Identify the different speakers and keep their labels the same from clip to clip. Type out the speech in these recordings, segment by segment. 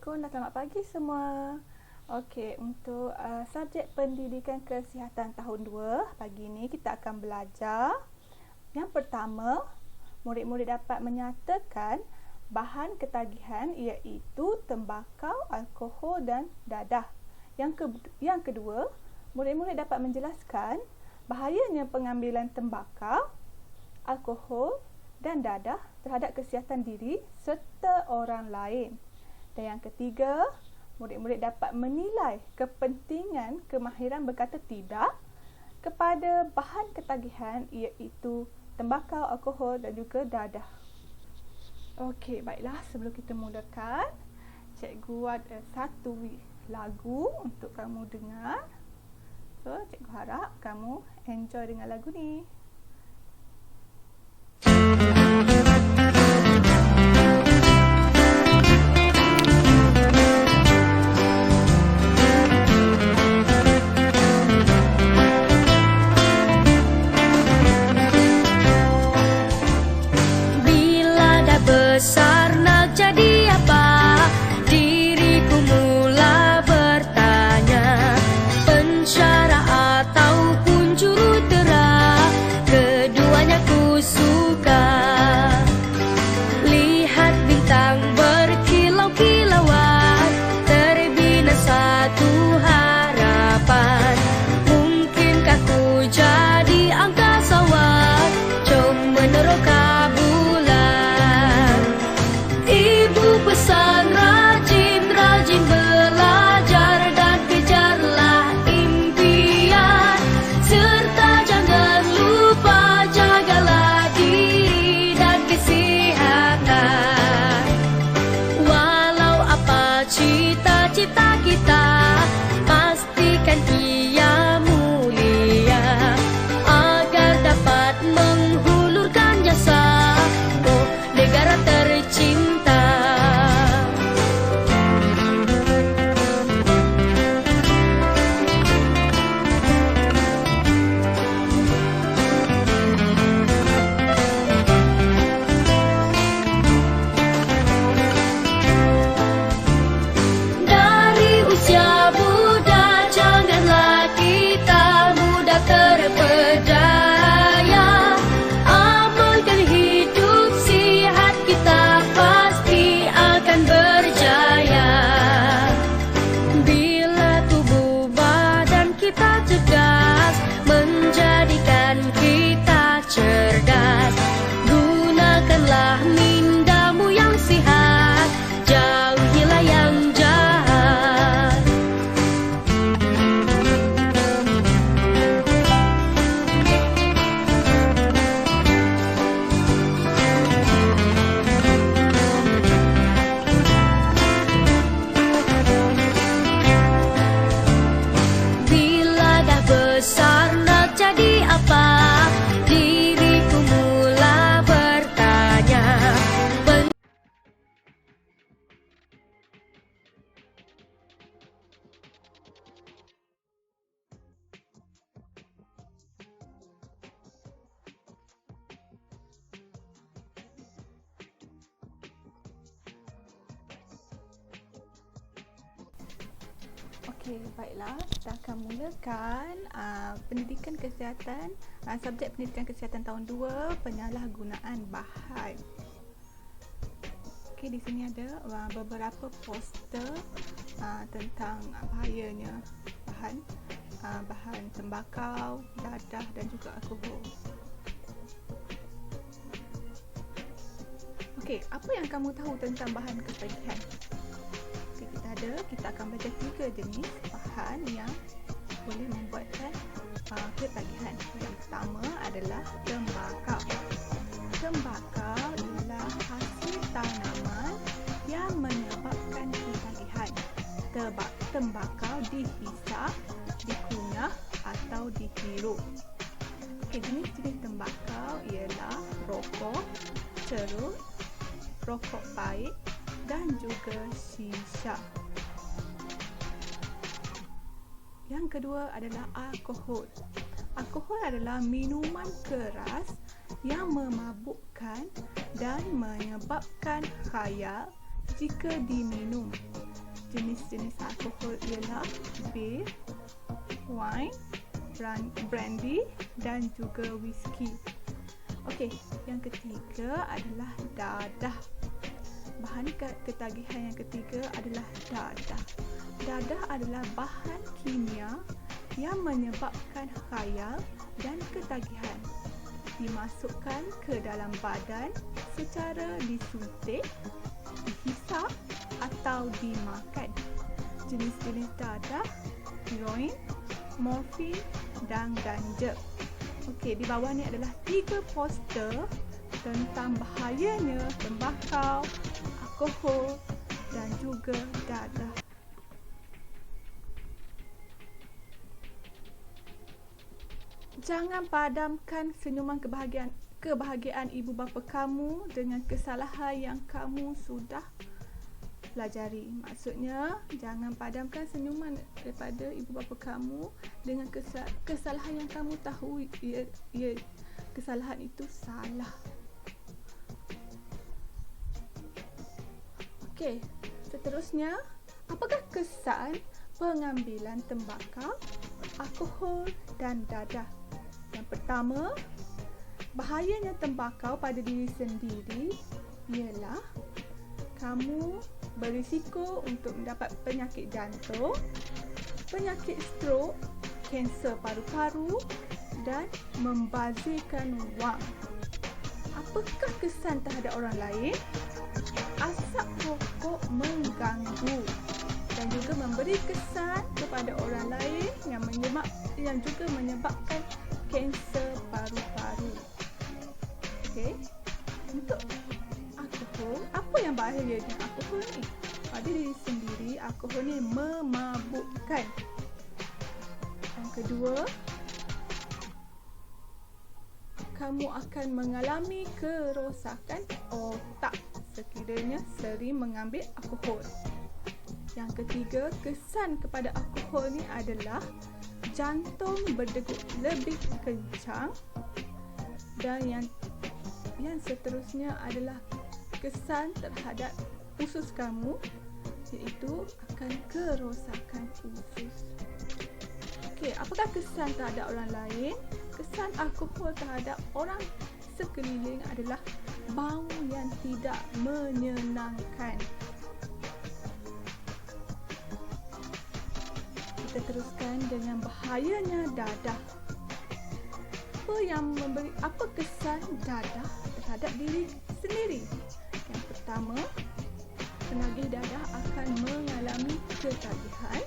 Speaker 1: Assalamualaikum dan selamat pagi semua. Okey, untuk subjek pendidikan kesihatan tahun 2, pagi ini kita akan belajar. Yang pertama, murid-murid dapat menyatakan bahan ketagihan iaitu tembakau, alkohol dan dadah. Yang kedua, murid-murid dapat menjelaskan bahayanya pengambilan tembakau, alkohol dan dadah terhadap kesihatan diri serta orang lain. Dan yang ketiga, murid-murid dapat menilai kepentingan kemahiran berkata tidak kepada bahan ketagihan iaitu tembakau, alkohol dan juga dadah. Okey, baiklah, sebelum kita mulakan, cikgu ada satu lagu untuk kamu dengar. So, cikgu harap kamu enjoy dengan lagu ni.
Speaker 2: Besar nak jadi apa? Diriku mula bertanya. Pensyarah ataupun jurutera, keduanya ku suka. Lihat bintang berkilau-kilauan, terbina satu harapan. Mungkinkah ku jadi angkasawan, jom meneroka pesan rajin belajar dan kejarlah impian, serta jangan lupa jagalah diri dan kesihatan. Walau apa cita-cita kita, pastikan ia mulia agar dapat menghulurkan jasa. Oh negara tercinta, menjadikan kita cerdas. Gunakanlah mindamu yang sihat, jauhilah yang jahat. Bila dah besar nak jadi apa? Diriku mula bertanya.
Speaker 1: Okey, baiklah, kita akan mulakan pendidikan kesihatan, subjek pendidikan kesihatan tahun 2, penyalahgunaan bahan. Okey, di sini ada beberapa poster tentang bahayanya bahan tembakau, dadah dan juga alkohol. Okey, apa yang kamu tahu tentang bahan ketagihan? Kita akan belajar 3 jenis bahan yang boleh membuatkan ketagihan. Yang pertama adalah tembakau. Tembakau ialah hasil tanaman yang menyebabkan ketagihan. Tembakau dihisap, dikunyah atau dihirup. Jenis-jenis tembakau ialah rokok, cerut, rokok paip dan juga shisha. Yang kedua adalah alkohol. Alkohol adalah minuman keras yang memabukkan dan menyebabkan khayal jika diminum. Jenis-jenis alkohol ialah bir, wine, brandy dan juga whisky. Okey, yang ketiga adalah dadah. Bahan ketagihan yang ketiga adalah dadah. Dadah adalah bahan kimia yang menyebabkan khayal dan ketagihan. Dimasukkan ke dalam badan secara disuntik, dihisap atau dimakan. Jenis-jenis dadah, heroin, morfin dan ganja. Okey, di bawah ni adalah 3 poster tentang bahayanya tembakau, alkohol dan juga dadah. Jangan padamkan senyuman kebahagiaan ibu bapa kamu dengan kesalahan yang kamu sudah pelajari. Maksudnya, jangan padamkan senyuman daripada ibu bapa kamu dengan kesalahan yang kamu tahu kesalahan itu salah. Okey, seterusnya, apakah kesan pengambilan tembakau, alkohol dan dadah? Yang pertama, bahayanya tembakau pada diri sendiri ialah kamu berisiko untuk mendapat penyakit jantung, penyakit strok, kanser paru-paru dan membazirkan wang. Apakah kesan terhadap orang lain? Asap rokok mengganggu dan juga memberi kesan kepada orang lain yang juga menyebabkan kanser paru-paru. Okey. Untuk alkohol, apa yang bahaya dengan alkohol ni? Pada diri sendiri, alkohol ni memabukkan. Yang kedua, kamu akan mengalami kerosakan otak sekiranya sering mengambil alkohol. Yang ketiga, kesan kepada alkohol ni adalah jantung berdegup lebih kencang, dan yang seterusnya adalah kesan terhadap usus kamu, iaitu akan kerosakan usus. Okey, apakah kesan terhadap orang lain? Kesan alkohol terhadap orang sekeliling adalah bau yang tidak menyenangkan. Kita teruskan dengan bahayanya dadah. Apa kesan dadah terhadap diri sendiri? Yang pertama, penagih dadah akan mengalami ketagihan,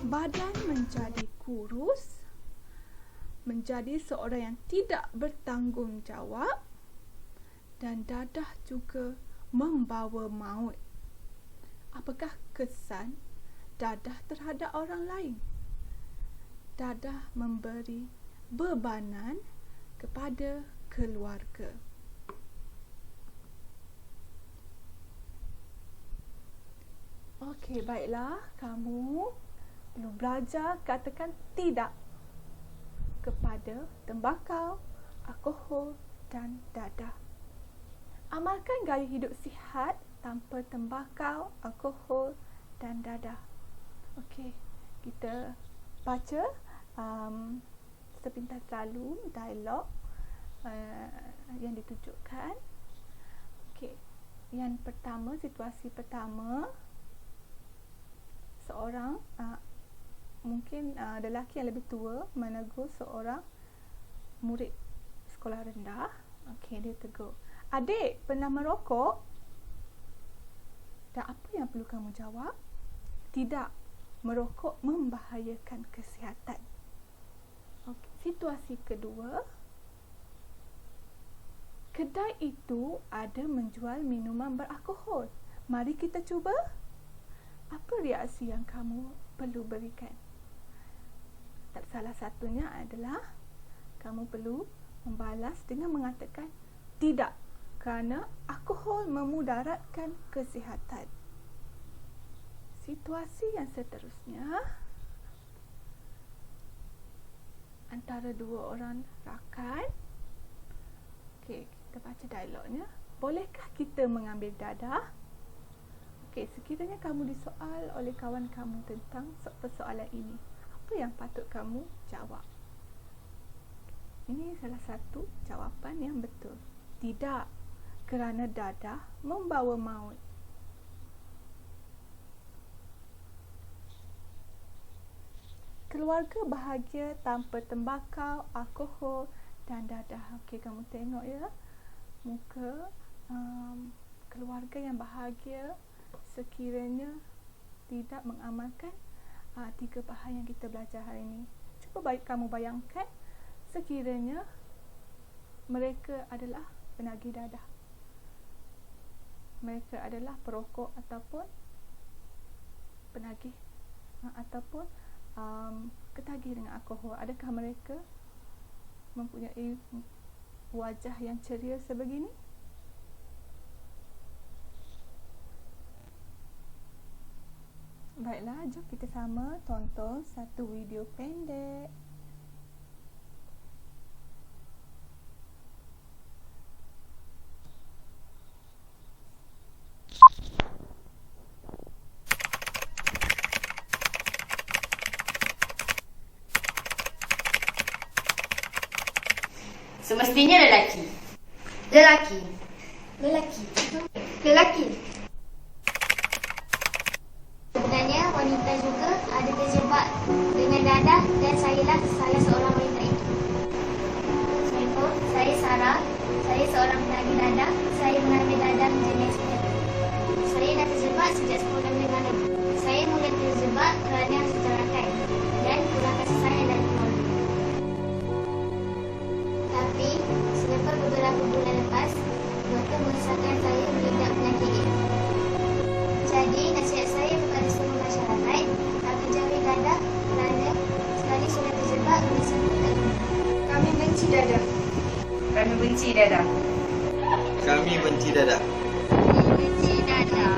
Speaker 1: badan menjadi kurus, menjadi seorang yang tidak bertanggungjawab, dan dadah juga membawa maut. Apakah kesan dadah terhadap orang lain? Dadah memberi bebanan kepada keluarga. Okey, baiklah. Kamu perlu belajar katakan tidak kepada tembakau, alkohol dan dadah. Amalkan gaya hidup sihat tanpa tembakau, alkohol dan dadah. Okey, kita baca sepintas lalu dialog yang ditunjukkan. Okey, yang pertama, situasi pertama, seorang mungkin lelaki yang lebih tua menegur seorang murid sekolah rendah. Okey, dia tegur, "Adik, pernah merokok?" Dan apa yang perlu kamu jawab? Tidak, merokok membahayakan kesihatan. Okey, situasi kedua, kedai itu ada menjual minuman beralkohol. Mari kita cuba. Apa reaksi yang kamu perlu berikan? Salah satunya adalah kamu perlu membalas dengan mengatakan tidak, kerana alkohol memudaratkan kesihatan. Situasi yang seterusnya, antara dua orang rakan. Okey, kita baca dialognya. Bolehkah kita mengambil dadah? Okey, sekiranya kamu disoal oleh kawan kamu tentang persoalan ini, apa yang patut kamu jawab? Ini salah satu jawapan yang betul. Tidak, kerana dadah membawa maut. Keluarga bahagia tanpa tembakau, alkohol dan dadah. Okey, kamu tengok ya, muka keluarga yang bahagia sekiranya tidak mengamalkan 3 bahan yang kita belajar hari ini. Cuba kamu bayangkan sekiranya mereka adalah penagih dadah, mereka adalah perokok ataupun penagih ataupun ketagih dengan alkohol. Adakah mereka mempunyai wajah yang ceria sebegini? Baiklah, jom kita sama tonton satu video pendek.
Speaker 3: Semestinya lelaki.
Speaker 4: Lelaki. Sebenarnya wanita juga ada terjebak dengan dadah dan sayalah salah seorang wanita itu. Contoh, saya Sarah, saya seorang penagih dadah, saya mengambil dadah menjadi ekspert. Saya dah terjebak sejak 10 bulan lalu. Saya mula terjebak kerana kecelakaan dan kurang kasih sayang dari keluarga. Tapi, selepas beberapa bulan lepas, doktor mengesahkan saya mengidap penyakit AIDS. Jadi, nasihat saya kepada semua masyarakat akan jauhi dadah kerana sekali sudah terjebak, menyesal tak guna.
Speaker 3: Kami benci dadah. Kami benci dadah.
Speaker 5: Kami benci dadah.
Speaker 4: Benci dadah.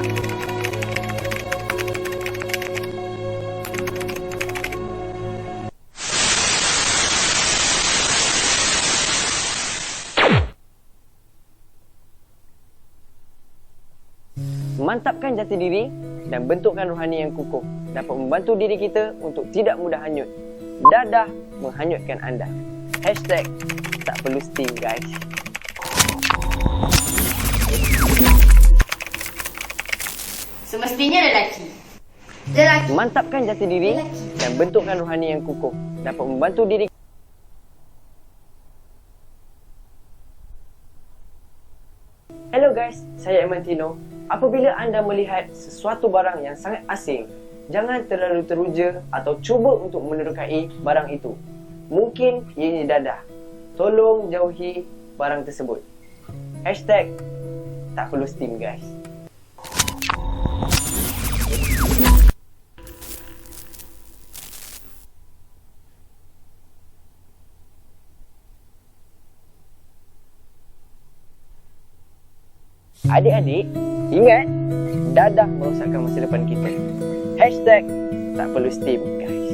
Speaker 6: Mantapkan jati diri dan bentukkan rohani yang kukuh dapat membantu diri kita untuk tidak mudah hanyut. Dadah menghanyutkan anda. Hashtag tak perlu steam, guys.
Speaker 3: Semestinya lelaki.
Speaker 6: Mantapkan jati diri dan bentukkan rohani yang kukuh dapat membantu diri. Hello guys, saya Emantino. Apabila anda melihat sesuatu barang yang sangat asing, jangan terlalu teruja atau cuba untuk menerokai barang itu. Mungkin ianya dadah. Tolong jauhi barang tersebut. Hashtag tak perlu steam, guys. Adik-adik, ingat, dadah merosakkan masa depan kita. Hashtag tak perlu steam, guys.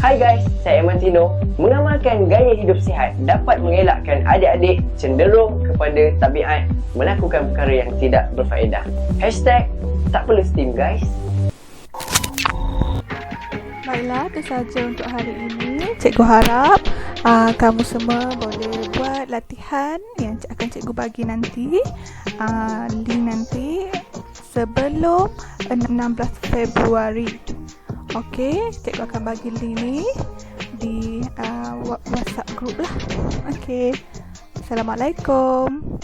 Speaker 6: Hai guys, saya Emantino. Mengamalkan gaya hidup sihat dapat mengelakkan adik-adik cenderung kepada tabiat melakukan perkara yang tidak berfaedah. Hashtag tak perlu steam, guys.
Speaker 1: Baiklah, itu saja untuk hari ini. Cikgu harap kamu semua boleh buat latihan yang akan cikgu bagi nanti. Link nanti sebelum 16 Februari. Okey, cikgu akan bagi link ni di WhatsApp group lah. Okey. Assalamualaikum.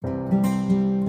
Speaker 2: Thank